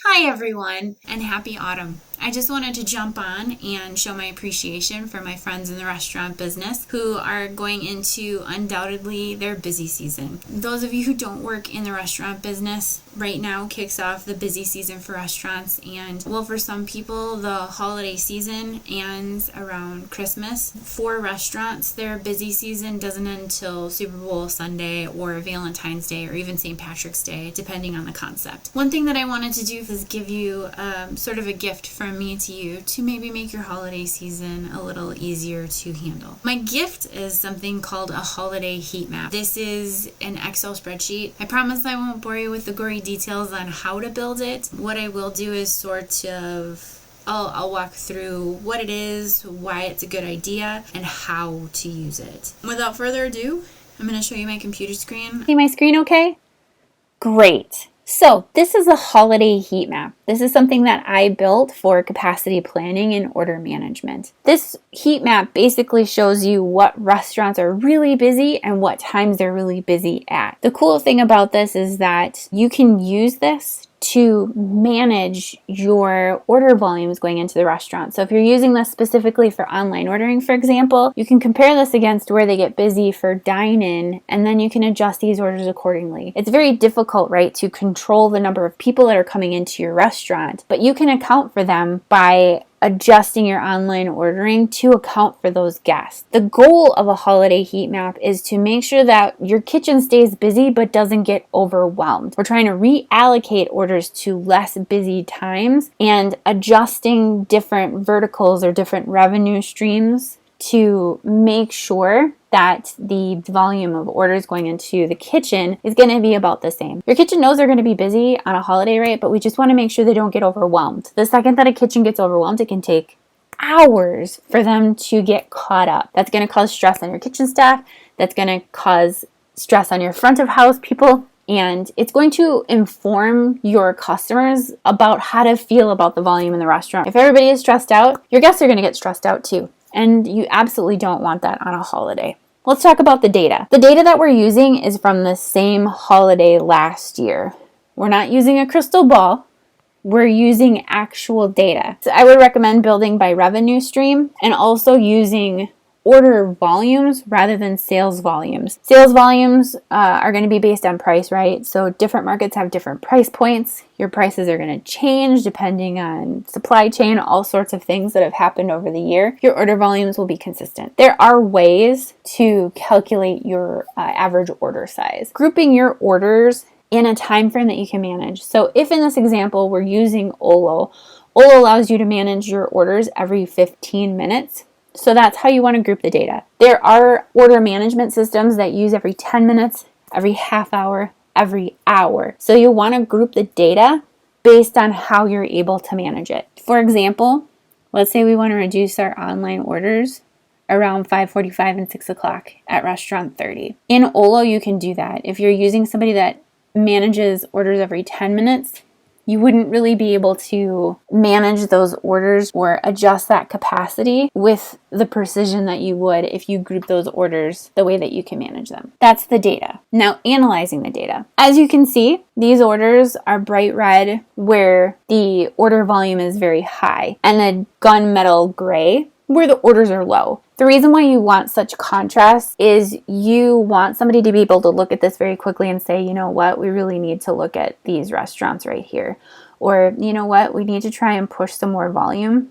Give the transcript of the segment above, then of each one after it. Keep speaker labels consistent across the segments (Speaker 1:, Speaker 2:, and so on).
Speaker 1: Hi everyone, and happy autumn. I just wanted to jump on and show my appreciation for my friends in the restaurant business who are going into undoubtedly their busy season. Those of you who don't work in the restaurant business, right now kicks off the busy season for restaurants, and well, for some people the holiday season ends around Christmas. For restaurants, their busy season doesn't end until Super Bowl Sunday or Valentine's Day or even St. Patrick's Day, depending on the concept. One thing that I wanted to do is give you sort of a gift from me to you to maybe make your holiday season a little easier to handle. My gift is something called a holiday heat map. This is an Excel spreadsheet. I promise I won't bore you with the gory details on how to build it. What I will do is sort of I'll walk through what it is, why it's a good idea, and how to use it. Without further ado, I'm going to show you my computer screen.
Speaker 2: See my screen okay? Great. So this is a holiday heat map. This is something that I built for capacity planning and order management. This heat map basically shows you what restaurants are really busy and what times they're really busy at. The cool thing about this is that you can use this to manage your order volumes going into the restaurant. So if you're using this specifically for online ordering, for example, you can compare this against where they get busy for dine-in, and then you can adjust these orders accordingly. It's very difficult, right, to control the number of people that are coming into your restaurant, but you can account for them by adjusting your online ordering to account for those guests. The goal of a holiday heat map is to make sure that your kitchen stays busy but doesn't get overwhelmed. We're trying to reallocate orders to less busy times and adjusting different verticals or different revenue streams to make sure that the volume of orders going into the kitchen is going to be about the same. Your kitchen knows they're going to be busy on a holiday, right? But we just want to make sure they don't get overwhelmed. The second that a kitchen gets overwhelmed, it can take hours for them to get caught up. That's going to cause stress on your kitchen staff. That's going to cause stress on your front of house people. And it's going to inform your customers about how to feel about the volume in the restaurant. If everybody is stressed out, your guests are going to get stressed out too. And you absolutely don't want that on a holiday. Let's talk about the data. The data that we're using is from the same holiday last year. We're not using a crystal ball. We're using actual data. So I would recommend building by revenue stream and also using order volumes rather than sales volumes. Sales volumes are going to be based on price, right? So different markets have different price points. Your prices are going to change depending on supply chain, all sorts of things that have happened over the year. Your order volumes will be consistent. There are ways to calculate your average order size. Grouping your orders in a time frame that you can manage. So if in this example we're using Olo allows you to manage your orders every 15 minutes. So that's how you want to group the data. There are order management systems that use every 10 minutes, every half hour, every hour. So you want to group the data based on how you're able to manage it. For example, let's say we want to reduce our online orders around 5:45 and 6 o'clock at restaurant 30. In Olo, you can do that. If you're using somebody that manages orders every 10 minutes, you wouldn't really be able to manage those orders or adjust that capacity with the precision that you would if you group those orders the way that you can manage them. That's the data. Now, analyzing the data. As you can see, these orders are bright red where the order volume is very high, and a gunmetal gray where the orders are low. The reason why you want such contrast is you want somebody to be able to look at this very quickly and say, you know what, we really need to look at these restaurants right here. Or, you know what, we need to try and push some more volume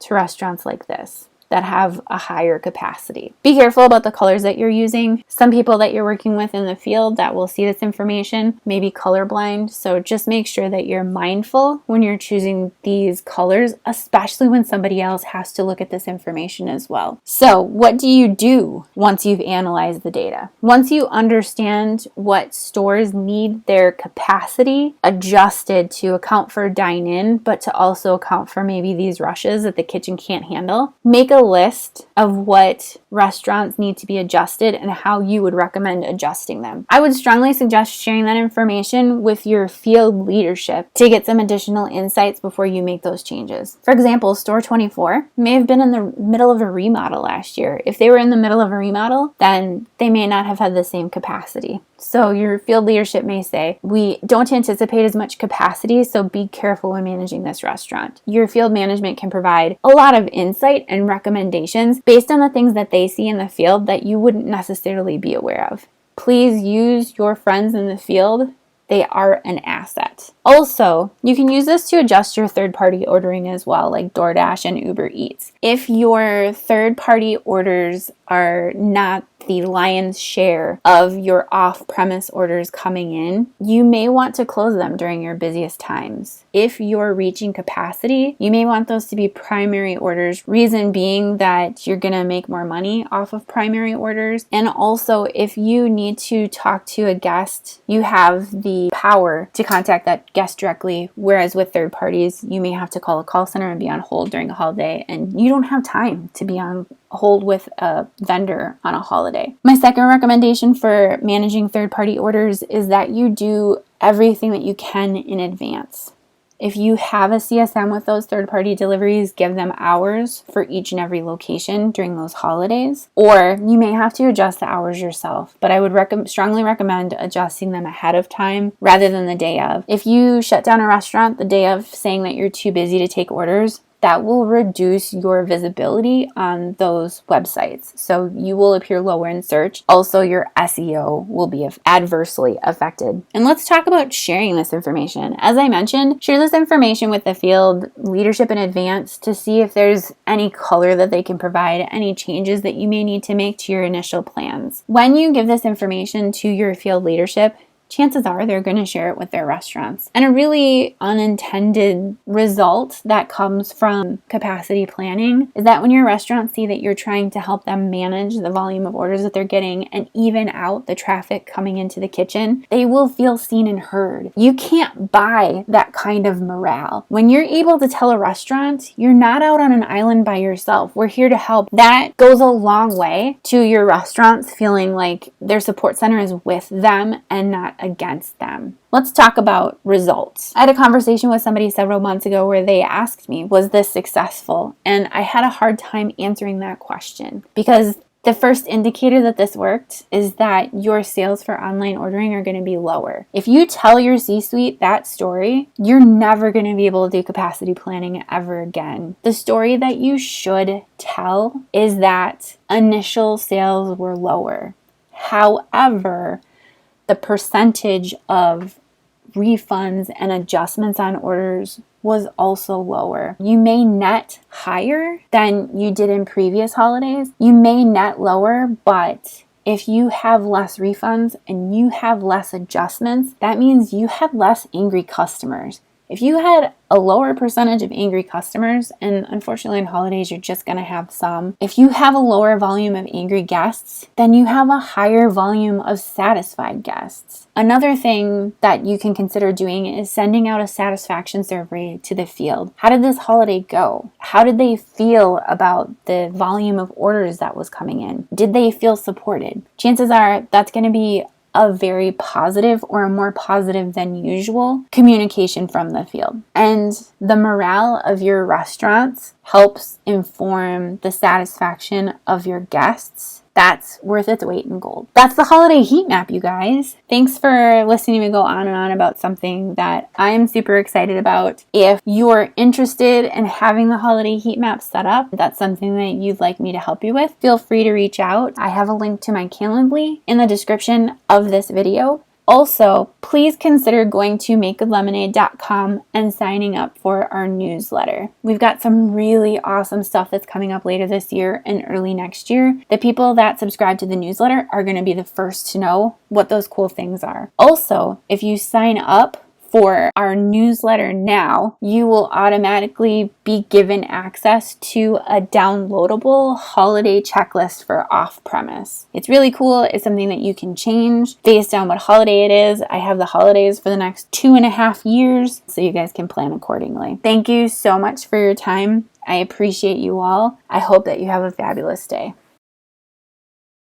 Speaker 2: to restaurants like this that have a higher capacity. Be careful about the colors that you're using. Some people that you're working with in the field that will see this information may be colorblind, so just make sure that you're mindful when you're choosing these colors, especially when somebody else has to look at this information as well. So what do you do once you've analyzed the data? Once you understand what stores need their capacity adjusted to account for dine-in, but to also account for maybe these rushes that the kitchen can't handle, make a list of what restaurants need to be adjusted and how you would recommend adjusting them. I would strongly suggest sharing that information with your field leadership to get some additional insights before you make those changes. For example, Store 24 may have been in the middle of a remodel last year. If they were in the middle of a remodel, then they may not have had the same capacity. So your field leadership may say, we don't anticipate as much capacity, so be careful when managing this restaurant. Your field management can provide a lot of insight and recommendations based on the things that they see in the field that you wouldn't necessarily be aware of. Please use your friends in the field. They are an asset. Also, you can use this to adjust your third-party ordering as well, like DoorDash and Uber Eats. If your third-party orders are not the lion's share of your off-premise orders coming in, you may want to close them during your busiest times. If you're reaching capacity, you may want those to be primary orders, reason being that you're going to make more money off of primary orders. And also, if you need to talk to a guest, you have the power to contact that guest directly, whereas with third parties, you may have to call a call center and be on hold during a holiday, and you don't have time to be on hold with a vendor on a holiday. My second recommendation for managing third-party orders is that you do everything that you can in advance. If you have a CSM with those third-party deliveries, give them hours for each and every location during those holidays, or you may have to adjust the hours yourself, but I would strongly recommend adjusting them ahead of time rather than the day of. If you shut down a restaurant the day of saying that you're too busy to take orders, that will reduce your visibility on those websites. So you will appear lower in search. Also, your SEO will be adversely affected. And let's talk about sharing this information. As I mentioned, share this information with the field leadership in advance to see if there's any color that they can provide, any changes that you may need to make to your initial plans. When you give this information to your field leadership, chances are they're going to share it with their restaurants. And a really unintended result that comes from capacity planning is that when your restaurants see that you're trying to help them manage the volume of orders that they're getting and even out the traffic coming into the kitchen, they will feel seen and heard. You can't buy that kind of morale. When you're able to tell a restaurant, you're not out on an island by yourself. We're here to help. That goes a long way to your restaurants feeling like their support center is with them and not against them. Let's talk about results. I had a conversation with somebody several months ago where they asked me, was this successful? And I had a hard time answering that question because the first indicator that this worked is that your sales for online ordering are going to be lower. If you tell your C-suite that story, you're never going to be able to do capacity planning ever again. The story that you should tell is that initial sales were lower. However, the percentage of refunds and adjustments on orders was also lower. You may net higher than you did in previous holidays. You may net lower, but if you have less refunds and you have less adjustments, that means you have less angry customers. If you had a lower percentage of angry customers, and unfortunately in holidays you're just going to have some, if you have a lower volume of angry guests, then you have a higher volume of satisfied guests. Another thing that you can consider doing is sending out a satisfaction survey to the field. How did this holiday go? How did they feel about the volume of orders that was coming in? Did they feel supported? Chances are that's going to be a very positive or a more positive than usual communication from the field. And the morale of your restaurants helps inform the satisfaction of your guests. That's worth its weight in gold. That's the holiday heat map, you guys. Thanks for listening to me go on and on about something that I'm super excited about. If you're interested in having the holiday heat map set up, that's something that you'd like me to help you with, feel free to reach out. I have a link to my Calendly in the description of this video. Also, please consider going to makegoodlemonade.com and signing up for our newsletter. We've got some really awesome stuff that's coming up later this year and early next year. The people that subscribe to the newsletter are going to be the first to know what those cool things are. Also, if you sign up for our newsletter now, you will automatically be given access to a downloadable holiday checklist for off-premise. It's really cool. It's something that you can change based on what holiday it is. I have the holidays for the next 2.5 years, so you guys can plan accordingly. Thank you so much for your time. I appreciate you all. I hope that you have a fabulous day.